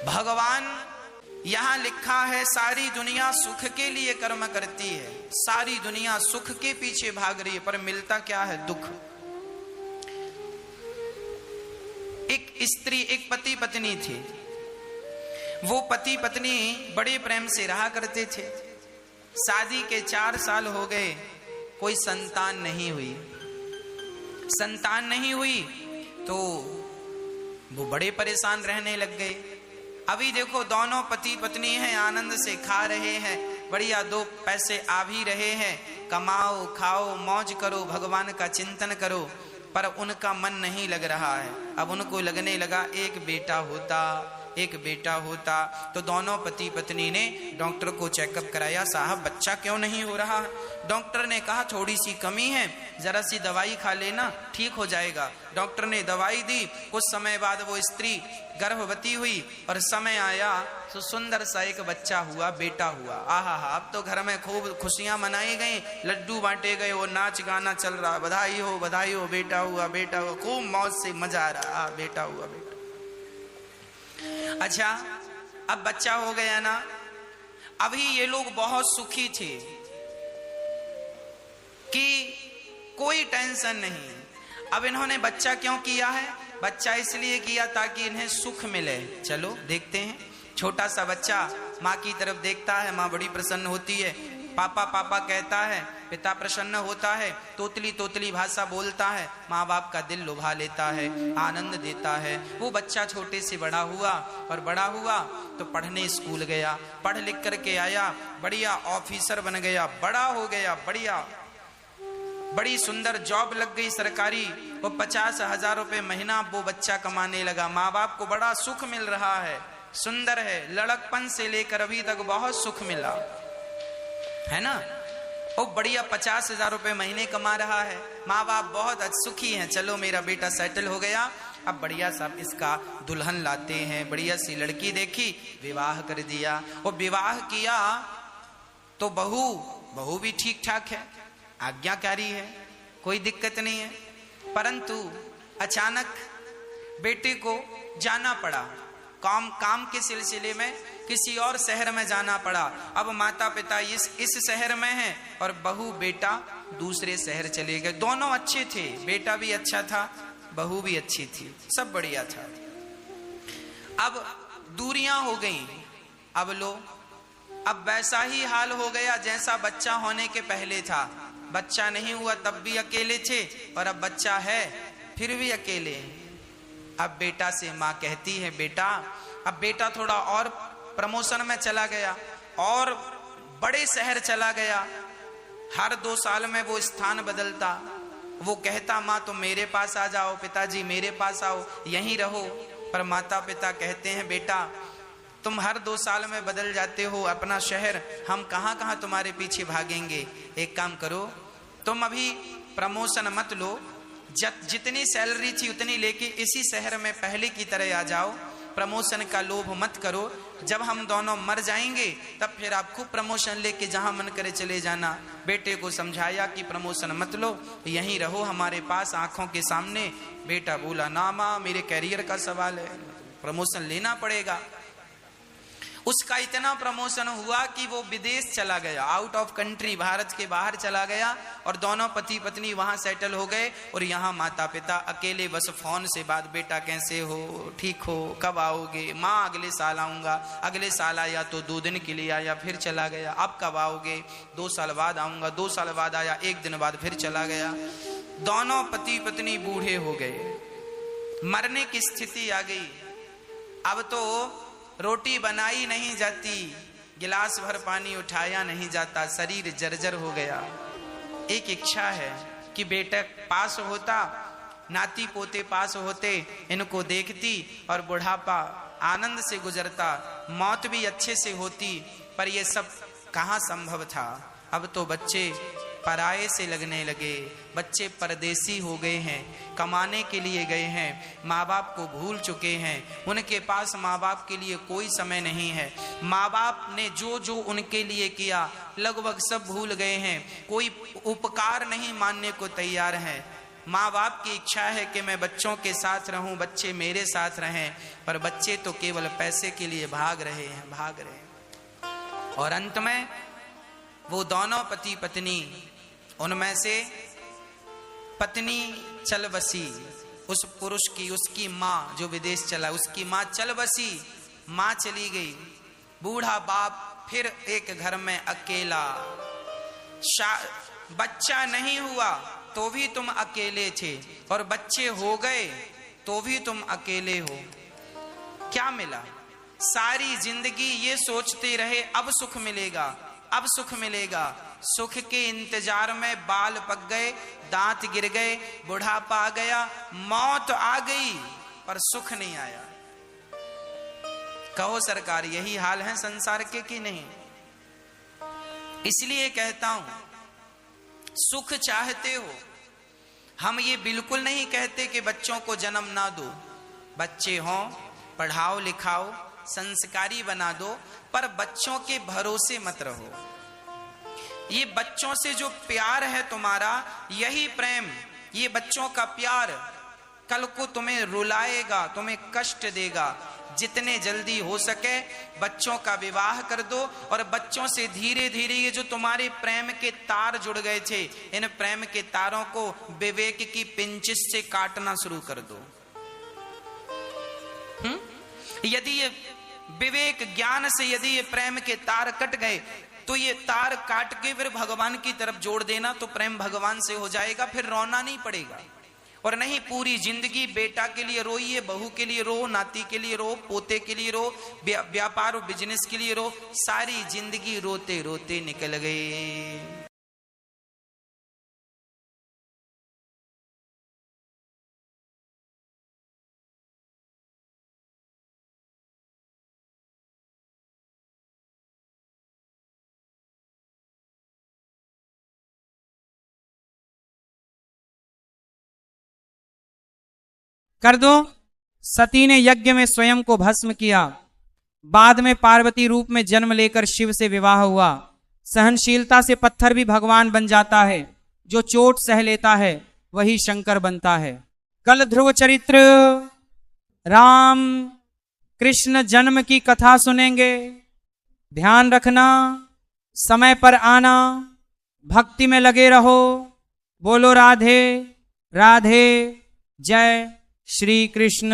भगवान यहां लिखा है सारी दुनिया सुख के लिए कर्म करती है, सारी दुनिया सुख के पीछे भाग रही है, पर मिलता क्या है? दुख। एक स्त्री, एक पति पत्नी थे, वो पति पत्नी बड़े प्रेम से रहा करते थे। शादी के 4 साल हो गए, कोई संतान नहीं हुई। संतान नहीं हुई तो वो बड़े परेशान रहने लग गए। अभी देखो दोनों पति पत्नी हैं, आनंद से खा रहे हैं, बढ़िया 2 पैसे आ भी रहे हैं, कमाओ खाओ मौज करो, भगवान का चिंतन करो, पर उनका मन नहीं लग रहा है। अब उनको लगने लगा एक बेटा होता तो दोनों पति पत्नी ने डॉक्टर को चेकअप कराया। साहब बच्चा क्यों नहीं हो रहा? डॉक्टर ने कहा थोड़ी सी कमी है, जरा सी दवाई खा लेना ठीक हो जाएगा। डॉक्टर ने दवाई दी, कुछ समय बाद वो स्त्री गर्भवती हुई और समय आया तो सुंदर सा एक बच्चा हुआ, बेटा हुआ। आहा, अब तो घर में खूब खुशियां मनाई गई, लड्डू बांटे गए, वो नाच गाना चल रहा, बधाई हो बेटा हुआ, खूब मौज से मजा आ रहा, बेटा हुआ। अच्छा, अब बच्चा हो गया ना, अभी ये लोग बहुत सुखी थे कि कोई टेंशन नहीं। अब इन्होंने बच्चा क्यों किया है? बच्चा इसलिए किया ताकि इन्हें सुख मिले। चलो देखते हैं। छोटा सा बच्चा माँ की तरफ देखता है, माँ बड़ी प्रसन्न होती है, पापा पापा कहता है, पिता प्रसन्न होता है, तोतली तोतली भाषा बोलता है, माँ बाप का दिल लुभा लेता है, आनंद देता है। वो बच्चा छोटे से बड़ा हुआ और बड़ा हुआ तो पढ़ने स्कूल गया, पढ़ लिख करके आया, बढ़िया ऑफिसर बन गया, बड़ा हो गया, बढ़िया बड़ी सुंदर जॉब लग गई सरकारी। वो 50,000 रुपए महीना वो बच्चा कमाने लगा। माँ बाप को बड़ा सुख मिल रहा है, सुंदर है, लड़कपन से लेकर अभी तक बहुत सुख मिला है ना। वो बढ़िया 50,000 रुपए महीने कमा रहा है, माँ बाप बहुत सुखी हैं। चलो मेरा बेटा सेटल हो गया, अब बढ़िया सा इसका दुल्हन लाते हैं। बढ़िया सी लड़की देखी, विवाह कर दिया। वो विवाह किया तो बहू भी ठीक ठाक है, आज्ञाकारी है, कोई दिक्कत नहीं है। परंतु अचानक बेटे को जाना पड़ा, काम के सिलसिले में किसी और शहर में जाना पड़ा। अब माता पिता इस शहर में हैं और बहू बेटा दूसरे शहर चले गए। दोनों अच्छे थे, बेटा भी अच्छा था, बहू भी अच्छी थी, सब बढ़िया था। अब दूरियां हो गई। अब वैसा ही हाल हो गया जैसा बच्चा होने के पहले था। बच्चा नहीं हुआ तब भी अकेले थे, और अब बच्चा है फिर भी अकेले। अब बेटा से माँ कहती है, बेटा, अब बेटा थोड़ा और प्रमोशन में चला गया और बड़े शहर चला गया। हर 2 साल में वो स्थान बदलता। वो कहता, माँ तुम मेरे पास आ जाओ, पिताजी मेरे पास आओ, यहीं रहो। पर माता पिता कहते हैं, बेटा तुम हर 2 साल में बदल जाते हो अपना शहर, हम कहाँ कहाँ तुम्हारे पीछे भागेंगे। एक काम करो, तुम अभी प्रमोशन मत लो, जितनी सैलरी थी उतनी लेके इसी शहर में पहले की तरह आ जाओ, प्रमोशन का लोभ मत करो। जब हम दोनों मर जाएंगे तब फिर आप खूब प्रमोशन लेके जहां मन करे चले जाना। बेटे को समझाया कि प्रमोशन मत लो, यहीं रहो हमारे पास आंखों के सामने। बेटा बोला, ना माँ, मेरे कैरियर का सवाल है, प्रमोशन लेना पड़ेगा। उसका इतना प्रमोशन हुआ कि वो विदेश चला गया, आउट ऑफ कंट्री, भारत के बाहर चला गया, और दोनों पति पत्नी वहां सेटल हो गए। और यहाँ माता पिता अकेले बस फोन से बात, बेटा कैसे हो, ठीक हो, कब आओगे? माँ अगले साल आऊंगा। अगले साल आया तो 2 दिन के लिए आया, फिर चला गया। अब कब आओगे? 2 साल बाद आऊंगा। 2 साल बाद आया, 1 दिन बाद फिर चला गया। दोनों पति पत्नी बूढ़े हो गए, मरने की स्थिति आ गई। अब तो रोटी बनाई नहीं जाती, गिलास भर पानी उठाया नहीं जाता, शरीर जर्जर हो गया। एक इच्छा है कि बेटा पास होता, नाती पोते पास होते, इनको देखती और बुढ़ापा आनंद से गुजरता, मौत भी अच्छे से होती। पर ये सब कहाँ संभव था। अब तो बच्चे पराये से लगने लगे, बच्चे परदेसी हो गए हैं, कमाने के लिए गए हैं, माँ बाप को भूल चुके हैं। उनके पास माँ बाप के लिए कोई समय नहीं है। माँ बाप ने जो जो उनके लिए किया लगभग सब भूल गए हैं, कोई उपकार नहीं मानने को तैयार है। माँ बाप की इच्छा है कि मैं बच्चों के साथ रहूं, बच्चे मेरे साथ रहें, पर बच्चे तो केवल पैसे के लिए भाग रहे हैं। और अंत में वो दोनों पति पत्नी, उनमें से पत्नी चल बसी, उस पुरुष की, उसकी माँ जो विदेश चला, उसकी माँ चल बसी, माँ चली गई, बूढ़ा बाप फिर एक घर में अकेला। बच्चा नहीं हुआ तो भी तुम अकेले थे, और बच्चे हो गए तो भी तुम अकेले हो। क्या मिला? सारी जिंदगी ये सोचते रहे अब सुख मिलेगा, अब सुख मिलेगा। सुख के इंतजार में बाल पक गए, दांत गिर गए, बुढ़ापा आ गया, मौत आ गई, पर सुख नहीं आया। कहो सरकार, यही हाल है संसार के कि नहीं? इसलिए कहता हूं, सुख चाहते हो, हम ये बिल्कुल नहीं कहते कि बच्चों को जन्म ना दो, बच्चे हों, पढ़ाओ लिखाओ, संस्कारी बना दो, पर बच्चों के भरोसे मत रहो। ये बच्चों से जो प्यार है तुम्हारा, यही प्रेम, ये बच्चों का प्यार कल को तुम्हें रुलाएगा, तुम्हें कष्ट देगा। जितने जल्दी हो सके बच्चों का विवाह कर दो, और बच्चों से धीरे धीरे ये जो तुम्हारे प्रेम के तार जुड़ गए थे, इन प्रेम के तारों को विवेक की पिंचिस से काटना शुरू कर दो। यदि ये विवेक ज्ञान से यदि ये प्रेम के तार कट गए, तो ये तार काट के फिर भगवान की तरफ जोड़ देना, तो प्रेम भगवान से हो जाएगा, फिर रोना नहीं पड़ेगा। और नहीं, पूरी जिंदगी बेटा के लिए रोइए, बहू के लिए रो, नाती के लिए रो, पोते के लिए रो, व्यापार और बिजनेस के लिए रो, सारी जिंदगी रोते रोते निकल गई। कर दो। सती ने यज्ञ में स्वयं को भस्म किया, बाद में पार्वती रूप में जन्म लेकर शिव से विवाह हुआ। सहनशीलता से पत्थर भी भगवान बन जाता है, जो चोट सह लेता है वही शंकर बनता है। कल ध्रुव चरित्र राम कृष्ण जन्म की कथा सुनेंगे। ध्यान रखना, समय पर आना, भक्ति में लगे रहो। बोलो राधे राधे, जय श्री कृष्ण।